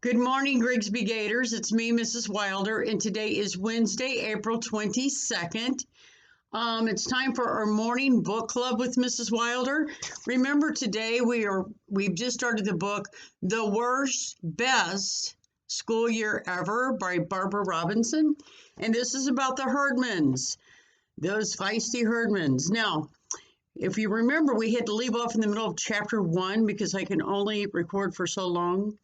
Good morning, Grigsby Gators. It's me, Mrs. Wilder, and today is Wednesday, April 22nd. It's time for our morning book club with Mrs. Wilder. Remember, today we've just started the book The Worst Best School Year Ever by Barbara Robinson, and this is about the Herdmans, those feisty Herdmans. Now, if you remember, we had to leave off in the middle of chapter 1 because I can only record for so long.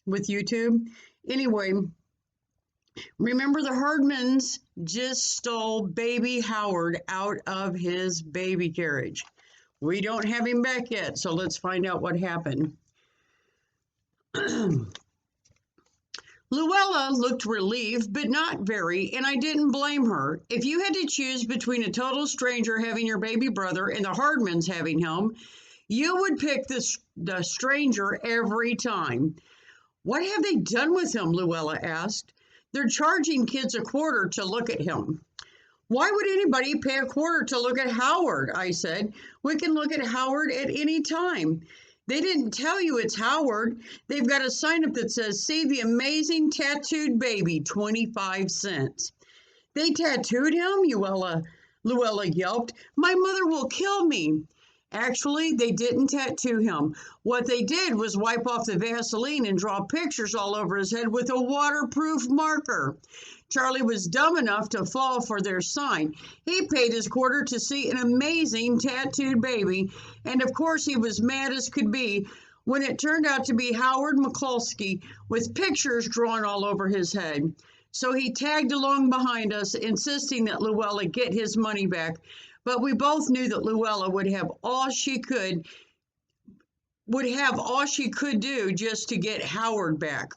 With YouTube. Anyway, remember the Herdmans just stole baby Howard out of his baby carriage. We don't have him back yet, so let's find out what happened. Luella looked relieved, but not very, and I didn't blame her. If you had to choose between a total stranger having your baby brother and the Herdmans having him, you would pick the stranger every time. What have they done with him? Luella asked. They're charging kids a quarter to look at him. Why would anybody pay a quarter to look at Howard? I said. We can look at Howard at any time. They didn't tell you it's Howard. They've got a sign up that says, "See the amazing tattooed baby, 25 cents. They tattooed him? Luella yelped. My mother will kill me. Actually, they didn't tattoo him. What they did was wipe off the Vaseline and draw pictures all over his head with a waterproof marker. Charlie was dumb enough to fall for their sign. He paid his quarter to see an amazing tattooed baby, and of course he was mad as could be when it turned out to be Howard Mikulski with pictures drawn all over his head. So he tagged along behind us, insisting that Luella get his money back. But we both knew that Luella would have all she could do just to get Howard back.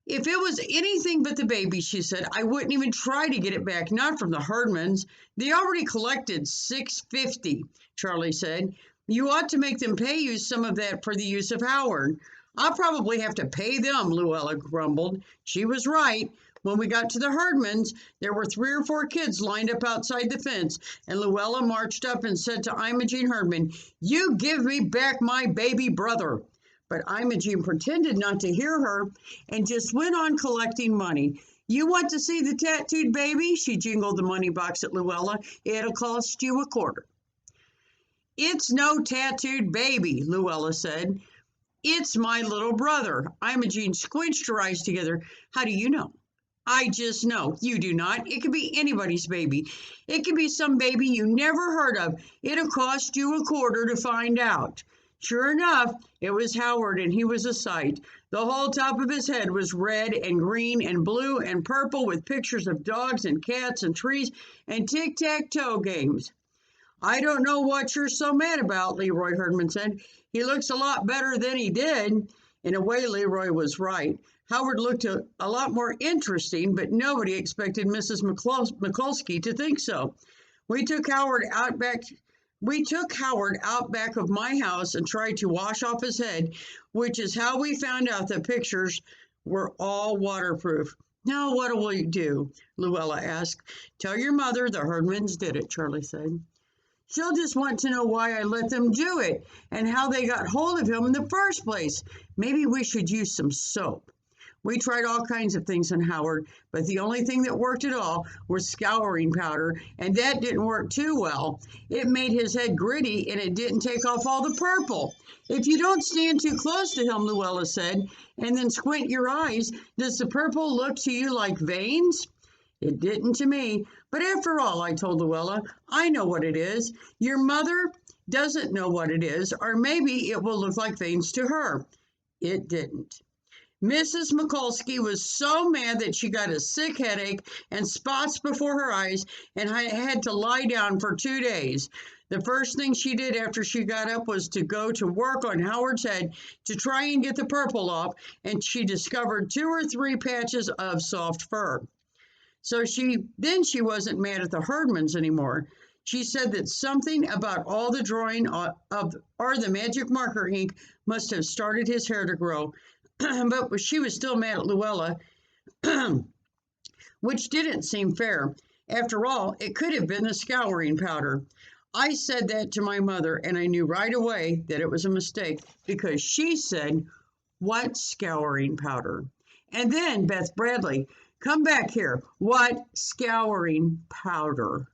If it was anything but the baby, she said, I wouldn't even try to get it back, not from the Herdmans. They already collected $6.50, Charlie said. You ought to make them pay you some of that for the use of Howard. I'll probably have to pay them, Luella grumbled. She was right. When we got to the Herdmans, there were 3 or 4 kids lined up outside the fence, and Luella marched up and said to Imogene Herdman, You give me back my baby brother. But Imogene pretended not to hear her and just went on collecting money. You want to see the tattooed baby? She jingled the money box at Luella. It'll cost you a quarter. It's no tattooed baby, Luella said. It's my little brother. Imogene squinched her eyes together. How do you know? I just know. You do not. It could be anybody's baby. It could be some baby you never heard of. It'll cost you a quarter to find out. Sure enough, it was Howard, and he was a sight. The whole top of his head was red and green and blue and purple with pictures of dogs and cats and trees and tic-tac-toe games. I don't know what you're so mad about, Leroy Herdman said. He looks a lot better than he did. In a way, Leroy was right. Howard looked a lot more interesting, but nobody expected Mrs. Mikulski to think so. We took Howard out back of my house and tried to wash off his head, which is how we found out the pictures were all waterproof. Now what will you do? Luella asked. Tell your mother the Herdmans did it, Charlie said. She'll just want to know why I let them do it and how they got hold of him in the first place. Maybe we should use some soap. We tried all kinds of things on Howard, but the only thing that worked at all was scouring powder, and that didn't work too well. It made his head gritty, and it didn't take off all the purple. If you don't stand too close to him, Luella said, and then squint your eyes, does the purple look to you like veins? It didn't to me, but after all, I told Luella, I know what it is. Your mother doesn't know what it is, or maybe it will look like veins to her. It didn't. Mrs. Mikulski was so mad that she got a sick headache and spots before her eyes and had to lie down for 2 days. The first thing she did after she got up was to go to work on Howard's head to try and get the purple off, and she discovered 2 or 3 patches of soft fur. So she wasn't mad at the Herdmans anymore. She said that something about all the drawing or the magic marker ink must have started his hair to grow. But she was still mad at Luella, which didn't seem fair. After all, it could have been the scouring powder. I said that to my mother, and I knew right away that it was a mistake because she said, What scouring powder? And then Beth Bradley, come back here. What scouring powder?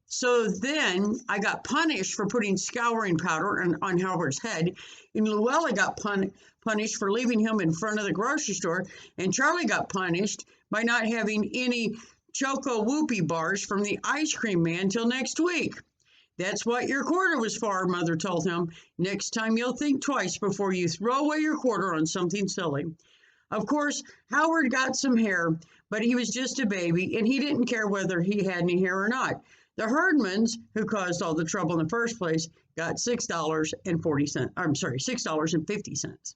So then I got punished for putting scouring powder on Howard's head, and Luella got punished for leaving him in front of the grocery store, and Charlie got punished by not having any Choco Whoopie bars from the ice cream man till next week. That's what your quarter was for, Mother told him. Next time you'll think twice before you throw away your quarter on something silly. Of course, Howard got some hair, but he was just a baby, and he didn't care whether he had any hair or not. The Herdmans, who caused all the trouble in the first place, got $6.40. I'm sorry, $6.50.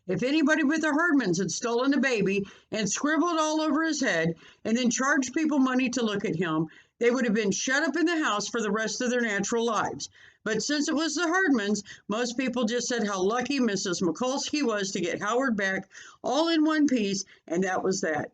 If anybody with the Herdmans had stolen a baby and scribbled all over his head and then charged people money to look at him, they would have been shut up in the house for the rest of their natural lives. But since it was the Herdmans, most people just said how lucky Mrs. Mikulski was to get Howard back all in one piece, and that was that.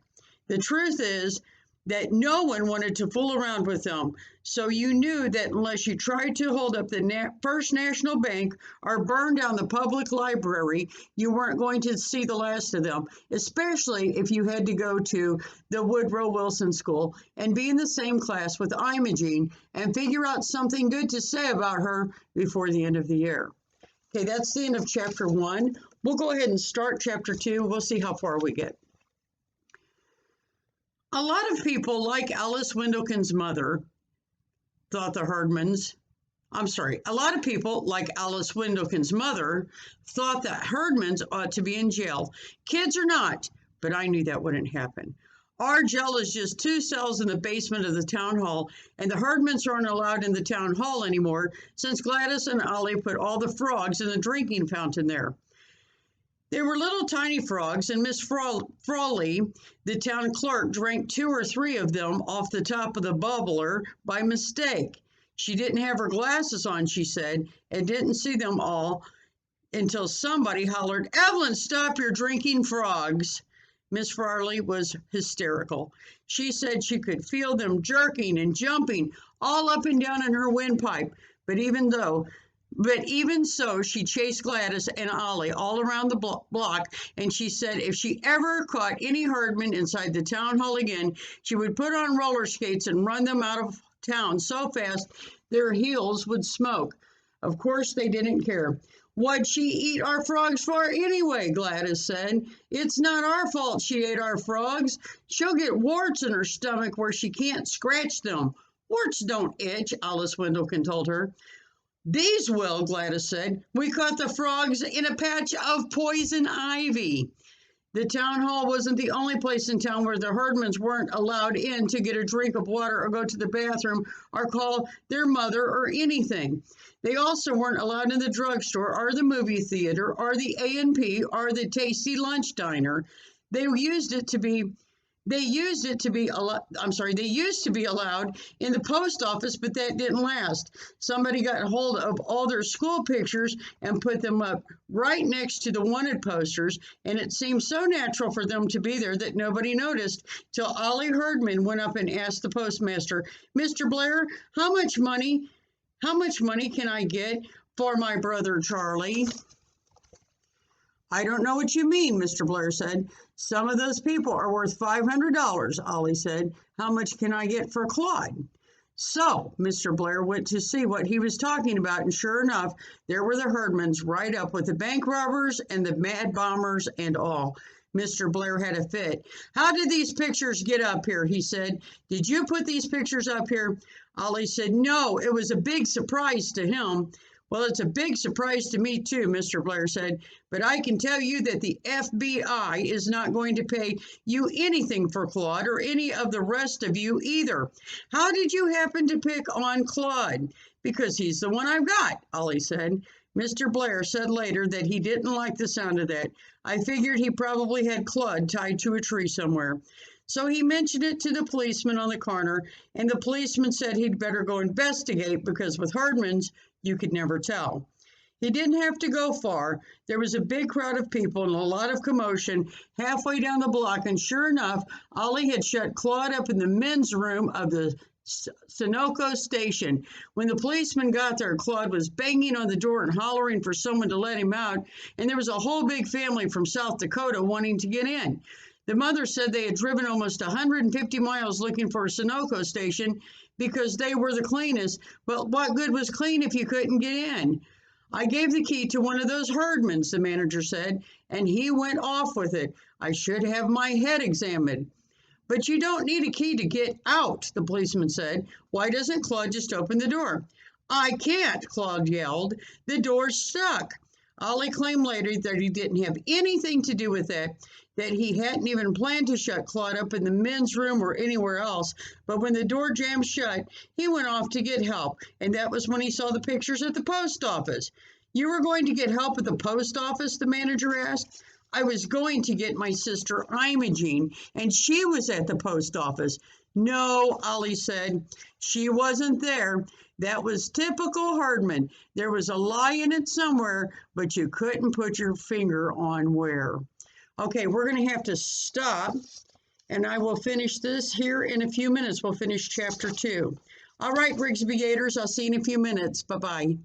The truth is that no one wanted to fool around with them, so you knew that unless you tried to hold up the First National Bank or burn down the public library, you weren't going to see the last of them, especially if you had to go to the Woodrow Wilson School and be in the same class with Imogene and figure out something good to say about her before the end of the year. Okay, that's the end of chapter 1. We'll go ahead and start chapter 2. We'll see how far we get. A lot of people, like Alice Windlekin's mother, thought the Herdmans. A lot of people, like Alice Windlekin's mother, thought that Herdmans ought to be in jail. Kids or not, but I knew that wouldn't happen. Our jail is just 2 cells in the basement of the town hall, and the Herdmans aren't allowed in the town hall anymore since Gladys and Ollie put all the frogs in the drinking fountain there. They were little tiny frogs, and Miss Frawley, the town clerk, drank 2 or 3 of them off the top of the bubbler by mistake. She didn't have her glasses on, she said, and didn't see them all until somebody hollered, "Evelyn, stop your drinking frogs." Miss Frawley was hysterical. She said she could feel them jerking and jumping all up and down in her windpipe, but even so, she chased Gladys and Ollie all around the block, and she said if she ever caught any Herdman inside the town hall again, she would put on roller skates and run them out of town so fast their heels would smoke. Of course, they didn't care. "What'd she eat our frogs for anyway?" Gladys said. "It's not our fault she ate our frogs. She'll get warts in her stomach where she can't scratch them." "Warts don't itch," Alice Windlekin told her. "These will," Gladys said. "We caught the frogs in a patch of poison ivy." The town hall wasn't the only place in town where the Herdmans weren't allowed in to get a drink of water or go to the bathroom or call their mother or anything. They also weren't allowed in the drugstore or the movie theater or the A&P or the Tasty Lunch Diner. They used to be allowed in the post office, but that didn't last. Somebody got hold of all their school pictures and put them up right next to the wanted posters, and it seemed so natural for them to be there that nobody noticed till Ollie Herdman went up and asked the postmaster, "Mr. Blair, how much money can I get for my brother Charlie?" "I don't know what you mean," Mr. Blair said. "Some of those people are worth $500, Ollie said. "How much can I get for Claude?" So Mr. Blair went to see what he was talking about, and sure enough, there were the Herdmans right up with the bank robbers and the mad bombers and all. Mr. Blair had a fit. "How did these pictures get up here?" he said. "Did you put these pictures up here?" Ollie said, "No, it was a big surprise to him." "Well, it's a big surprise to me too," Mr. Blair said, "but I can tell you that the FBI is not going to pay you anything for Claude or any of the rest of you either." "How did you happen to pick on Claude?" "Because he's the one I've got," Ollie said. Mr. Blair said later that he didn't like the sound of that. "I figured he probably had Claude tied to a tree somewhere." So he mentioned it to the policeman on the corner, and the policeman said he'd better go investigate because with Herdmans, you could never tell. He didn't have to go far. There was a big crowd of people and a lot of commotion halfway down the block, and sure enough, Ollie had shut Claude up in the men's room of the Sunoco Station. When the policeman got there, Claude was banging on the door and hollering for someone to let him out, and there was a whole big family from South Dakota wanting to get in. The mother said they had driven almost 150 miles looking for a Sunoco station because they were the cleanest, but what good was clean if you couldn't get in? I gave the key to one of those herdmans, the manager said, and he went off with it. I should have my head examined. But you don't need a key to get out, the policeman said. Why doesn't Claude just open the door? I can't, Claude yelled. The door's stuck. Ollie claimed later that he didn't have anything to do with that he hadn't even planned to shut Claude up in the men's room or anywhere else. But when the door jammed shut, he went off to get help, and that was when he saw the pictures at the post office. You were going to get help at the post office, the manager asked. I was going to get my sister Imogene, and she was at the post office. No, Ollie said. She wasn't there. That was typical Herdman. There was a lie in it somewhere, but you couldn't put your finger on where. Okay, we're going to have to stop, and I will finish this here in a few minutes. We'll finish chapter 2. All right, Brigsby Gators, I'll see you in a few minutes. Bye-bye.